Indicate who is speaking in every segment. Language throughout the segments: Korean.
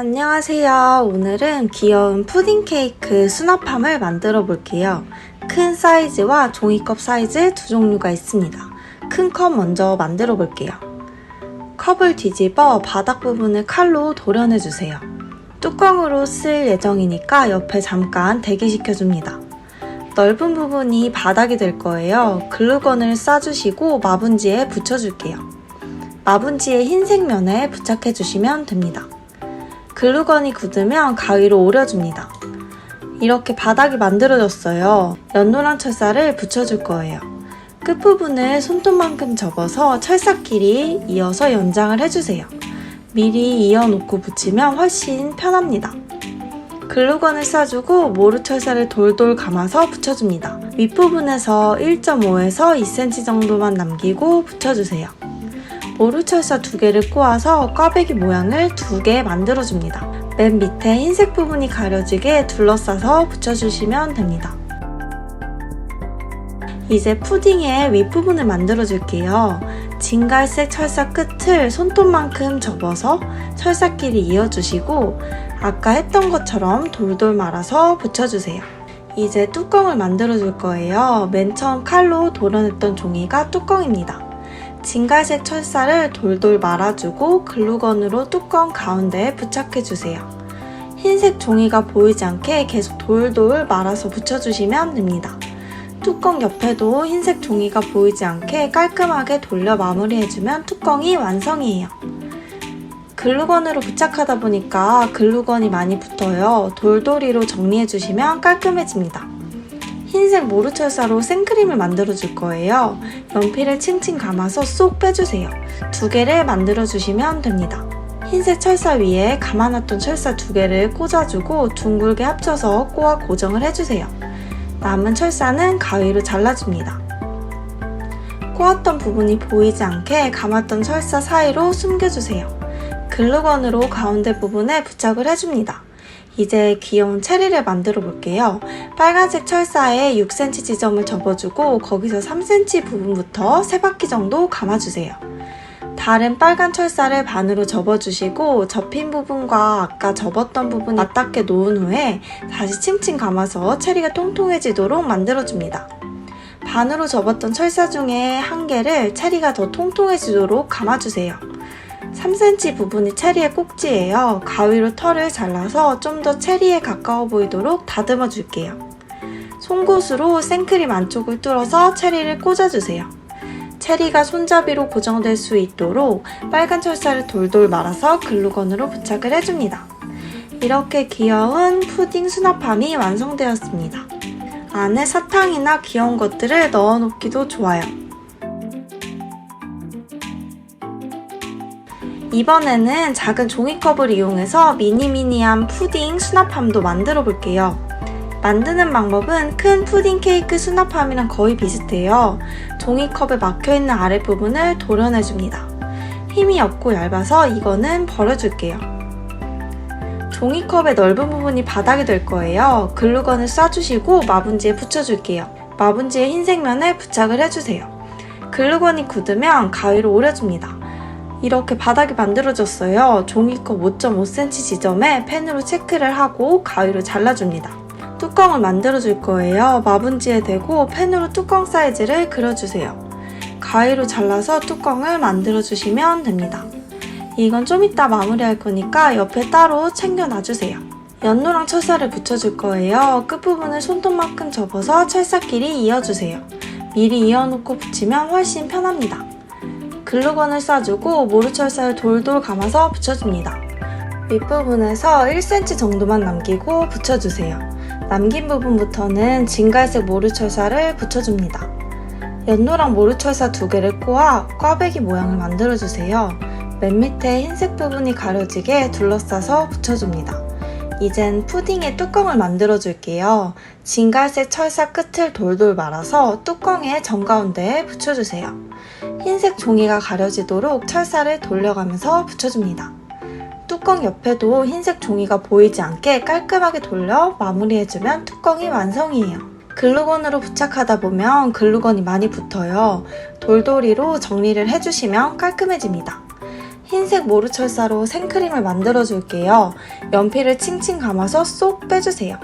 Speaker 1: 안녕하세요. 오늘은 귀여운 푸딩 케이크 수납함을 만들어 볼게요. 큰 사이즈와 종이컵 사이즈 두 종류가 있습니다. 큰 컵 먼저 만들어 볼게요. 컵을 뒤집어 바닥 부분을 칼로 도려내 주세요. 뚜껑으로 쓸 예정이니까 옆에 잠깐 대기시켜 줍니다. 넓은 부분이 바닥이 될 거예요. 글루건을 싸주시고 마분지에 붙여줄게요. 마분지의 흰색 면에 부착해 주시면 됩니다. 글루건이 굳으면 가위로 오려줍니다. 이렇게 바닥이 만들어졌어요. 연노랑 철사를 붙여줄 거예요. 끝부분을 손톱만큼 접어서 철사끼리 이어서 연장을 해주세요. 미리 이어놓고 붙이면 훨씬 편합니다. 글루건을 싸주고 모루 철사를 돌돌 감아서 붙여줍니다. 윗부분에서 1.5에서 2cm 정도만 남기고 붙여주세요. 모루 철사 2개를 꼬아서 꽈배기 모양을 2개 만들어줍니다. 맨 밑에 흰색 부분이 가려지게 둘러싸서 붙여주시면 됩니다. 이제 푸딩의 윗부분을 만들어줄게요. 진갈색 철사 끝을 손톱만큼 접어서 철사끼리 이어주시고 아까 했던 것처럼 돌돌 말아서 붙여주세요. 이제 뚜껑을 만들어줄 거예요. 맨 처음 칼로 도려냈던 종이가 뚜껑입니다. 진갈색 철사를 돌돌 말아주고 글루건으로 뚜껑 가운데에 부착해주세요. 흰색 종이가 보이지 않게 계속 돌돌 말아서 붙여주시면 됩니다. 뚜껑 옆에도 흰색 종이가 보이지 않게 깔끔하게 돌려 마무리해주면 뚜껑이 완성이에요. 글루건으로 부착하다 보니까 글루건이 많이 붙어요. 돌돌이로 정리해주시면 깔끔해집니다. 흰색 모루 철사로 생크림을 만들어줄 거예요. 연필을 칭칭 감아서 쏙 빼주세요. 2개를 만들어주시면 됩니다. 흰색 철사 위에 감아놨던 철사 2개를 꽂아주고 둥글게 합쳐서 꼬아 고정을 해주세요. 남은 철사는 가위로 잘라줍니다. 꼬았던 부분이 보이지 않게 감았던 철사 사이로 숨겨주세요. 글루건으로 가운데 부분에 부착을 해줍니다. 이제 귀여운 체리를 만들어 볼게요. 빨간색 철사에 6cm 지점을 접어주고 거기서 3cm 부분부터 3바퀴 정도 감아주세요. 다른 빨간 철사를 반으로 접어주시고 접힌 부분과 아까 접었던 부분 맞닿게 놓은 후에 다시 칭칭 감아서 체리가 통통해지도록 만들어줍니다. 반으로 접었던 철사 중에 1개를 체리가 더 통통해지도록 감아주세요. 3cm 부분이 체리의 꼭지예요. 가위로 털을 잘라서 좀 더 체리에 가까워 보이도록 다듬어 줄게요. 송곳으로 생크림 안쪽을 뚫어서 체리를 꽂아주세요. 체리가 손잡이로 고정될 수 있도록 빨간 철사를 돌돌 말아서 글루건으로 부착을 해줍니다. 이렇게 귀여운 푸딩 수납함이 완성되었습니다. 안에 사탕이나 귀여운 것들을 넣어놓기도 좋아요. 이번에는 작은 종이컵을 이용해서 미니미니한 푸딩 수납함도 만들어 볼게요. 만드는 방법은 큰 푸딩 케이크 수납함이랑 거의 비슷해요. 종이컵에 막혀있는 아랫부분을 도려내줍니다. 힘이 없고 얇아서 이거는 버려줄게요. 종이컵의 넓은 부분이 바닥이 될 거예요. 글루건을 싸주시고 마분지에 붙여줄게요. 마분지의 흰색 면에 부착을 해주세요. 글루건이 굳으면 가위로 오려줍니다. 이렇게 바닥이 만들어졌어요. 종이컵 5.5cm 지점에 펜으로 체크를 하고 가위로 잘라줍니다. 뚜껑을 만들어줄 거예요. 마분지에 대고 펜으로 뚜껑 사이즈를 그려주세요. 가위로 잘라서 뚜껑을 만들어주시면 됩니다. 이건 좀 이따 마무리할 거니까 옆에 따로 챙겨 놔주세요. 연노랑 철사를 붙여줄 거예요. 끝부분을 손톱만큼 접어서 철사끼리 이어주세요. 미리 이어놓고 붙이면 훨씬 편합니다. 글루건을 싸주고 모루 철사를 돌돌 감아서 붙여줍니다. 윗부분에서 1cm 정도만 남기고 붙여주세요. 남긴 부분부터는 진갈색 모루 철사를 붙여줍니다. 연노랑 모루 철사 2개를 꼬아 꽈배기 모양을 만들어주세요. 맨 밑에 흰색 부분이 가려지게 둘러싸서 붙여줍니다. 이젠 푸딩의 뚜껑을 만들어줄게요. 진갈색 철사 끝을 돌돌 말아서 뚜껑의 정가운데에 붙여주세요. 흰색 종이가 가려지도록 철사를 돌려가면서 붙여줍니다. 뚜껑 옆에도 흰색 종이가 보이지 않게 깔끔하게 돌려 마무리해주면 뚜껑이 완성이에요. 글루건으로 부착하다 보면 글루건이 많이 붙어요. 돌돌이로 정리를 해주시면 깔끔해집니다. 흰색 모르철사로 생크림을 만들어 줄게요. 연필을 칭칭 감아서 쏙 빼주세요.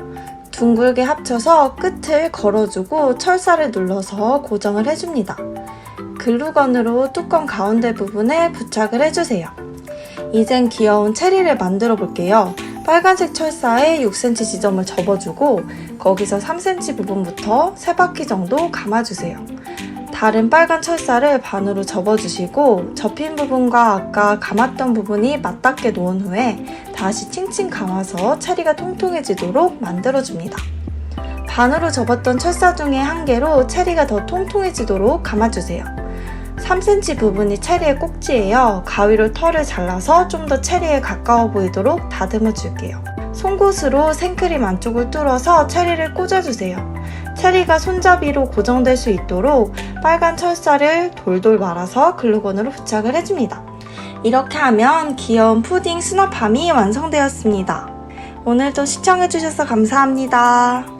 Speaker 1: 둥글게 합쳐서 끝을 걸어주고 철사를 눌러서 고정을 해줍니다. 글루건으로 뚜껑 가운데 부분에 부착을 해주세요. 이젠 귀여운 체리를 만들어 볼게요. 빨간색 철사에 6cm 지점을 접어주고 거기서 3cm 부분부터 3바퀴 정도 감아주세요. 다른 빨간 철사를 반으로 접어주시고 접힌 부분과 아까 감았던 부분이 맞닿게 놓은 후에 다시 칭칭 감아서 체리가 통통해지도록 만들어줍니다. 반으로 접었던 철사 중에 한 개로 체리가 더 통통해지도록 감아주세요. 3cm 부분이 체리의 꼭지예요. 가위로 털을 잘라서 좀 더 체리에 가까워 보이도록 다듬어 줄게요. 송곳으로 생크림 안쪽을 뚫어서 체리를 꽂아주세요. 체리가 손잡이로 고정될 수 있도록 빨간 철사를 돌돌 말아서 글루건으로 부착을 해줍니다. 이렇게 하면 귀여운 푸딩 수납함이 완성되었습니다. 오늘도 시청해주셔서 감사합니다.